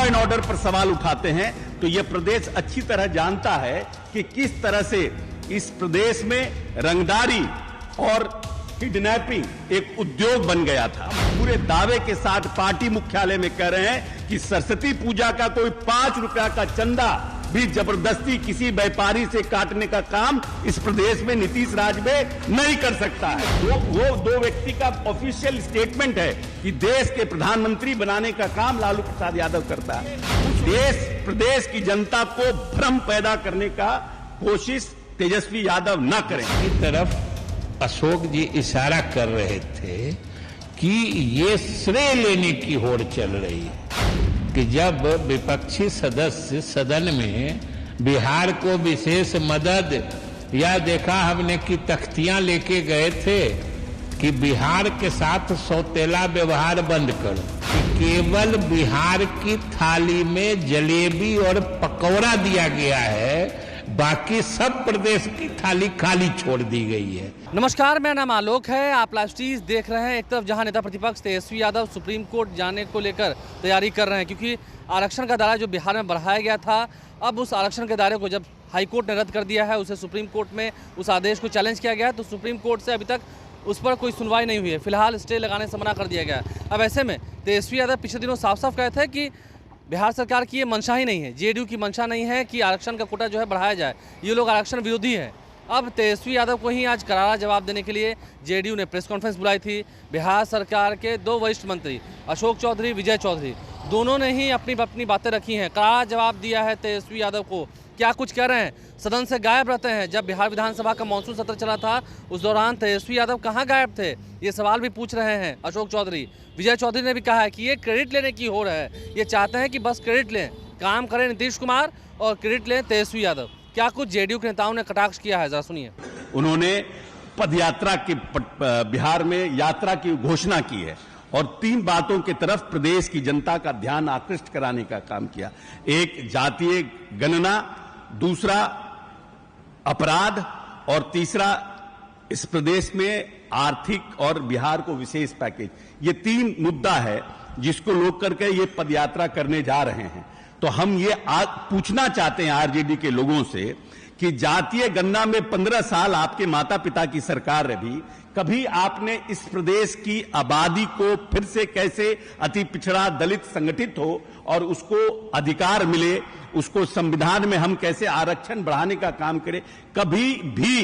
And order पर सवाल उठाते हैं तो यह प्रदेश अच्छी तरह जानता है कि किस तरह से इस प्रदेश में रंगदारी और किडनैपिंग एक उद्योग बन गया था। पूरे दावे के साथ पार्टी मुख्यालय में कह रहे हैं कि सरस्वती पूजा का कोई 5 रुपया का चंदा भी जबरदस्ती किसी व्यापारी से काटने का काम इस प्रदेश में नीतीश राज में नहीं कर सकता है। वो दो व्यक्ति का ऑफिशियल स्टेटमेंट है कि देश के प्रधानमंत्री बनाने का काम लालू प्रसाद यादव करता है। देश प्रदेश की जनता को भ्रम पैदा करने का कोशिश तेजस्वी यादव न करें। की तरफ अशोक जी इशारा कर रहे थे कि ये श्रेय लेने की होड़ चल रही है कि जब विपक्षी सदस्य सदन में बिहार को विशेष मदद या देखा हमने कि तख्तियां लेके गए थे कि बिहार के साथ सौतेला व्यवहार बंद करो, कि केवल बिहार की थाली में जलेबी और पकौड़ा दिया गया है, बाकी सब प्रदेश की थाली खाली छोड़ दी गई है। नमस्कार, मेरा नाम आलोक है। आप लाइव स्ट्रीम देख रहे हैं। एक तरफ जहां नेता प्रतिपक्ष तेजस्वी यादव सुप्रीम कोर्ट जाने को लेकर तैयारी कर रहे हैं, क्योंकि आरक्षण का दायरा जो बिहार में बढ़ाया गया था, अब उस आरक्षण के दायरे को जब हाई कोर्ट ने रद्द कर दिया है, उसे सुप्रीम कोर्ट में उस आदेश को चैलेंज किया गया है, तो सुप्रीम कोर्ट से अभी तक उस पर कोई सुनवाई नहीं हुई है। फिलहाल स्टे लगाने से मना कर दिया गया है। अब ऐसे में तेजस्वी यादव पिछले दिनों साफ साफ कहे थे कि बिहार सरकार की ये मंशा ही नहीं है, जेडीयू की मंशा नहीं है कि आरक्षण का कोटा जो है बढ़ाया जाए। ये लोग आरक्षण विरोधी है। अब तेजस्वी यादव को ही आज करारा जवाब देने के लिए जेडीयू ने प्रेस कॉन्फ्रेंस बुलाई थी। बिहार सरकार के 2 वरिष्ठ मंत्री अशोक चौधरी, विजय चौधरी, दोनों ने ही अपनी अपनी बातें रखी हैं। करारा जवाब दिया है तेजस्वी यादव को। क्या कुछ कह रहे हैं? सदन से गायब रहते हैं। जब बिहार विधानसभा का मानसून सत्र चला था, उस दौरान तेजस्वी यादव कहाँ गायब थे? ये सवाल भी पूछ रहे हैं अशोक चौधरी। विजय चौधरी ने भी कहा है कि ये क्रेडिट लेने की होड़ है। ये चाहते हैं कि बस क्रेडिट लें, काम करें नीतीश कुमार और क्रेडिट लें तेजस्वी यादव। क्या कुछ जेडीयू के नेताओं ने कटाक्ष किया है, जरा सुनिए। उन्होंने पदयात्रा की बिहार में यात्रा की घोषणा की है और 3 बातों की तरफ प्रदेश की जनता का ध्यान आकृष्ट कराने का काम किया। एक, जातीय गणना, दूसरा अपराध और तीसरा इस प्रदेश में आर्थिक और बिहार को विशेष पैकेज। ये 3 मुद्दा है जिसको लोग करके ये पदयात्रा करने जा रहे हैं। तो हम ये पूछना चाहते हैं आरजेडी के लोगों से कि जातीय गणना में 15 साल आपके माता पिता की सरकार रही, कभी आपने इस प्रदेश की आबादी को फिर से कैसे अति पिछड़ा दलित संगठित हो और उसको अधिकार मिले, उसको संविधान में हम कैसे आरक्षण बढ़ाने का काम करें, कभी भी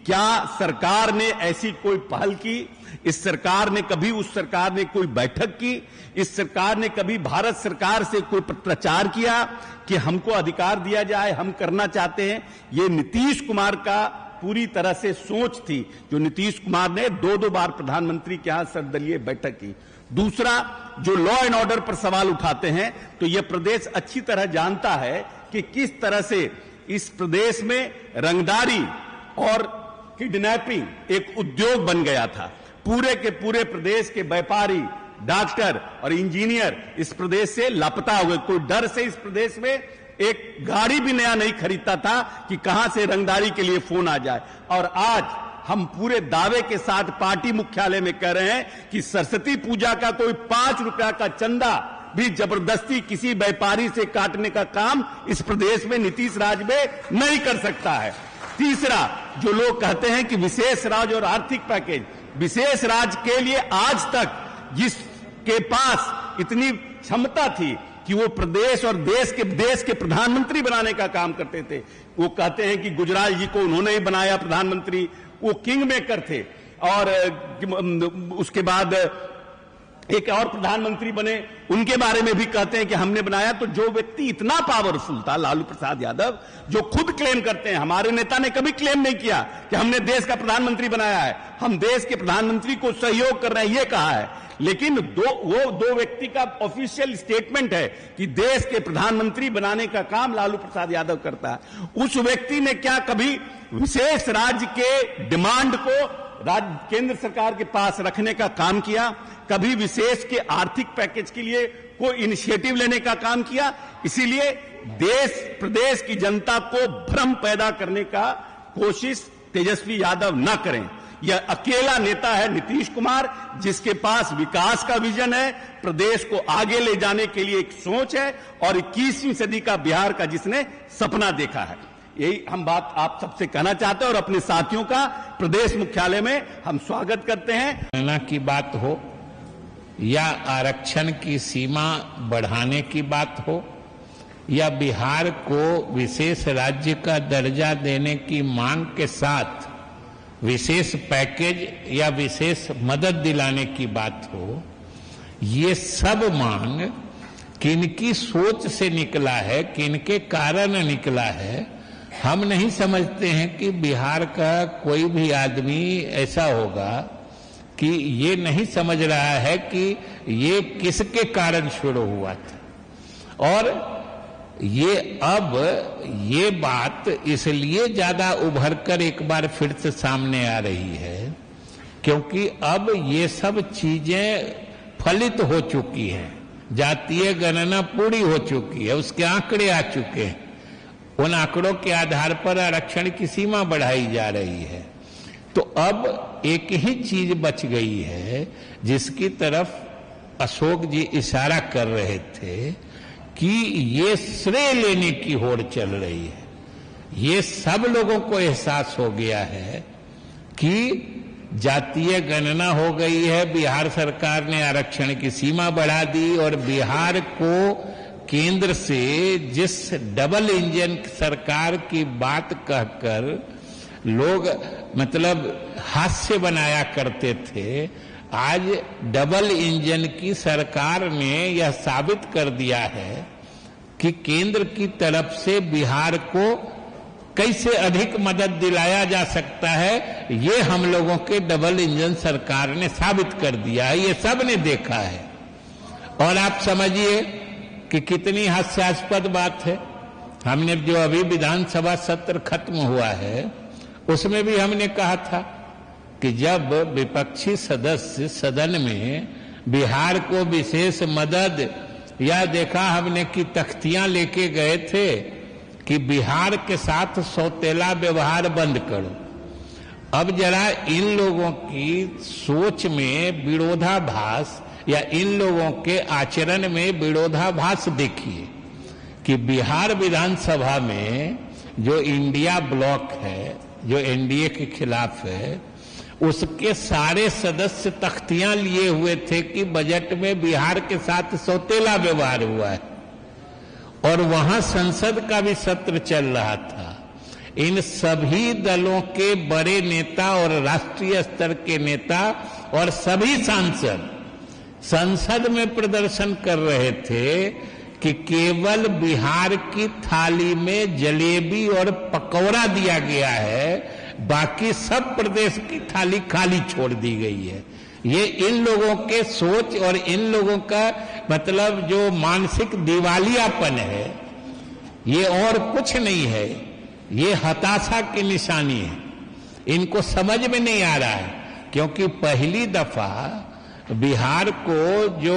क्या सरकार ने ऐसी कोई पहल की? इस सरकार ने कभी उस सरकार ने कोई बैठक की? इस सरकार ने कभी भारत सरकार से कोई प्रचार किया कि हमको अधिकार दिया जाए, हम करना चाहते हैं? ये नीतीश कुमार का पूरी तरह से सोच थी, जो नीतीश कुमार ने 2-2 बार प्रधानमंत्री के यहां सर्वदलीय बैठक की। दूसरा, जो लॉ एंड ऑर्डर पर सवाल उठाते हैं तो यह प्रदेश अच्छी तरह जानता है कि किस तरह से इस प्रदेश में रंगदारी और किडनैपिंग एक उद्योग बन गया था। पूरे के पूरे प्रदेश के व्यापारी, डॉक्टर और इंजीनियर इस प्रदेश से लापता हो गए। कोई डर से इस प्रदेश में एक गाड़ी भी नया नहीं खरीदता था कि कहां से रंगदारी के लिए फोन आ जाए। और आज हम पूरे दावे के साथ पार्टी मुख्यालय में कह रहे हैं कि सरस्वती पूजा का कोई 5 रुपया का चंदा भी जबरदस्ती किसी व्यापारी से काटने का काम इस प्रदेश में नीतीश राज में नहीं कर सकता है। तीसरा, जो लोग कहते हैं कि विशेष राज्य और आर्थिक पैकेज, विशेष राज्य के लिए आज तक जिसके पास इतनी क्षमता थी कि वो प्रदेश और देश के प्रधानमंत्री बनाने का काम करते थे, वो कहते हैं कि गुजराल जी को उन्होंने ही बनाया प्रधानमंत्री, वो किंग मेकर थे। और उसके बाद एक और प्रधानमंत्री बने, उनके बारे में भी कहते हैं कि हमने बनाया। तो जो व्यक्ति इतना पावरफुल था, लालू प्रसाद यादव, जो खुद क्लेम करते हैं, हमारे नेता ने कभी क्लेम नहीं किया कि हमने देश का प्रधानमंत्री बनाया है, हम देश के प्रधानमंत्री को सहयोग कर रहे हैं, ये कहा है। लेकिन वो दो व्यक्ति का ऑफिशियल स्टेटमेंट है कि देश के प्रधानमंत्री बनाने का काम लालू प्रसाद यादव करता है। उस व्यक्ति ने क्या कभी विशेष राज्य के डिमांड को केंद्र सरकार के पास रखने का काम किया? कभी विशेष के आर्थिक पैकेज के लिए कोई इनिशिएटिव लेने का काम किया? इसीलिए देश प्रदेश की जनता को भ्रम पैदा करने का कोशिश तेजस्वी यादव न करें। यह अकेला नेता है नीतीश कुमार, जिसके पास विकास का विजन है, प्रदेश को आगे ले जाने के लिए एक सोच है और 21वीं सदी का बिहार का जिसने सपना देखा है। यही हम बात आप सबसे कहना चाहते हैं और अपने साथियों का प्रदेश मुख्यालय में हम स्वागत करते हैं। गणना की बात हो या आरक्षण की सीमा बढ़ाने की बात हो या बिहार को विशेष राज्य का दर्जा देने की मांग के साथ विशेष पैकेज या विशेष मदद दिलाने की बात हो, ये सब मांग किनकी सोच से निकला है, किनके कारण निकला है, हम नहीं समझते हैं कि बिहार का कोई भी आदमी ऐसा होगा कि ये नहीं समझ रहा है कि ये किसके कारण शुरू हुआ था। और ये बात इसलिए ज्यादा उभरकर एक बार फिर से सामने आ रही है क्योंकि अब ये सब चीजें फलित हो चुकी हैं, जातीय गणना पूरी हो चुकी है, उसके आंकड़े आ चुके हैं, उन आंकड़ों के आधार पर आरक्षण की सीमा बढ़ाई जा रही है। तो अब एक ही चीज बच गई है जिसकी तरफ अशोक जी इशारा कर रहे थे कि ये श्रेय लेने की होड़ चल रही है। ये सब लोगों को एहसास हो गया है कि जातीय गणना हो गई है, बिहार सरकार ने आरक्षण की सीमा बढ़ा दी और बिहार को केंद्र से जिस डबल इंजन सरकार की बात कहकर लोग मतलब हास्य बनाया करते थे, आज डबल इंजन की सरकार ने यह साबित कर दिया है कि केंद्र की तरफ से बिहार को कैसे अधिक मदद दिलाया जा सकता है, ये हम लोगों के डबल इंजन सरकार ने साबित कर दिया है, ये सब ने देखा है। और आप समझिए कि कितनी हास्यास्पद बात है। हमने जो अभी विधानसभा सत्र खत्म हुआ है उसमें भी हमने कहा था कि जब विपक्षी सदस्य सदन में बिहार को विशेष मदद या देखा हमने कि तख्तियां लेके गए थे कि बिहार के साथ सौतेला व्यवहार बंद करो। अब जरा इन लोगों की सोच में विरोधाभास या इन लोगों के आचरण में विरोधाभास देखिए कि बिहार विधानसभा में जो इंडिया ब्लॉक है, जो एनडीए के खिलाफ है, उसके सारे सदस्य तख्तियां लिए हुए थे कि बजट में बिहार के साथ सौतेला व्यवहार हुआ है और वहां संसद का भी सत्र चल रहा था। इन सभी दलों के बड़े नेता और राष्ट्रीय स्तर के नेता और सभी सांसद संसद में प्रदर्शन कर रहे थे कि केवल बिहार की थाली में जलेबी और पकौड़ा दिया गया है, बाकी सब प्रदेश की थाली खाली छोड़ दी गई है। ये इन लोगों के सोच और इन लोगों का मतलब जो मानसिक दिवालियापन है, ये और कुछ नहीं है, ये हताशा की निशानी है। इनको समझ में नहीं आ रहा है क्योंकि पहली दफा बिहार को जो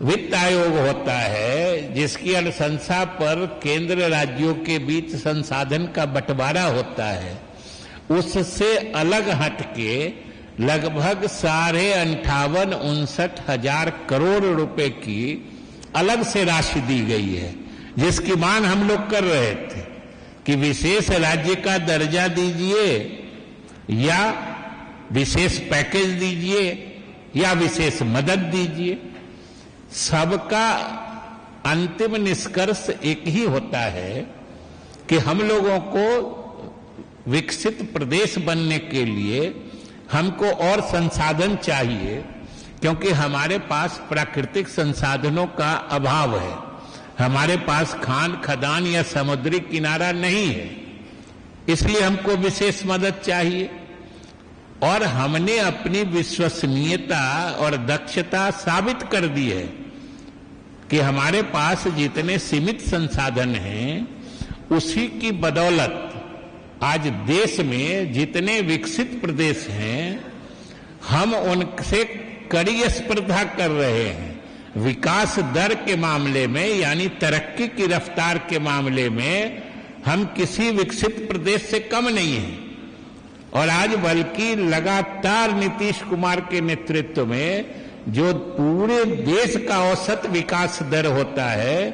वित्त आयोग होता है, जिसकी अनुशंसा पर केंद्र राज्यों के बीच संसाधन का बंटवारा होता है, उससे अलग हटके लगभग 58,59,000 करोड़ रुपए की अलग से राशि दी गई है, जिसकी मांग हम लोग कर रहे थे कि विशेष राज्य का दर्जा दीजिए या विशेष पैकेज दीजिए या विशेष मदद दीजिए। सबका अंतिम निष्कर्ष एक ही होता है कि हम लोगों को विकसित प्रदेश बनने के लिए हमको और संसाधन चाहिए क्योंकि हमारे पास प्राकृतिक संसाधनों का अभाव है। हमारे पास खान खदान या समुद्री किनारा नहीं है, इसलिए हमको विशेष मदद चाहिए। और हमने अपनी विश्वसनीयता और दक्षता साबित कर दी है कि हमारे पास जितने सीमित संसाधन हैं उसी की बदौलत आज देश में जितने विकसित प्रदेश हैं हम उनसे कड़ी स्पर्धा कर रहे हैं। विकास दर के मामले में यानी तरक्की की रफ्तार के मामले में हम किसी विकसित प्रदेश से कम नहीं हैं और आज बल्कि लगातार नीतीश कुमार के नेतृत्व में जो पूरे देश का औसत विकास दर होता है,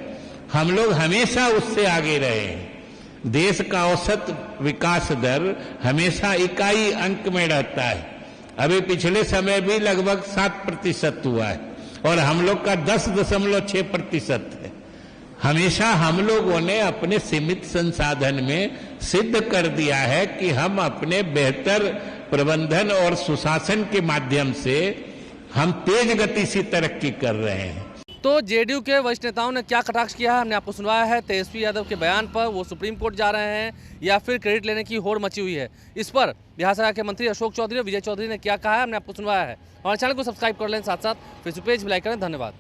हम लोग हमेशा उससे आगे रहे हैं। देश का औसत विकास दर हमेशा इकाई अंक में रहता है। अभी पिछले समय भी लगभग 7% हुआ है और हम लोग का 10.6% है। हमेशा हम लोगों ने अपने सीमित संसाधन में सिद्ध कर दिया है कि हम अपने बेहतर प्रबंधन और सुशासन के माध्यम से हम तेज गति से तरक्की कर रहे हैं। तो जेडीयू के वरिष्ठ नेताओं ने क्या कटाक्ष किया है हमने आपको सुनवाया है। तेजस्वी यादव के बयान पर वो सुप्रीम कोर्ट जा रहे हैं या फिर क्रेडिट लेने की होड़ मची हुई है, इस पर बिहार सरकार के मंत्री अशोक चौधरी और विजय चौधरी ने क्या कहा है हमने आपको सुनवाया है। हमारे चैनल को सब्सक्राइब कर लें, साथ साथ फेसबुक पेज भी लाइक करें। धन्यवाद।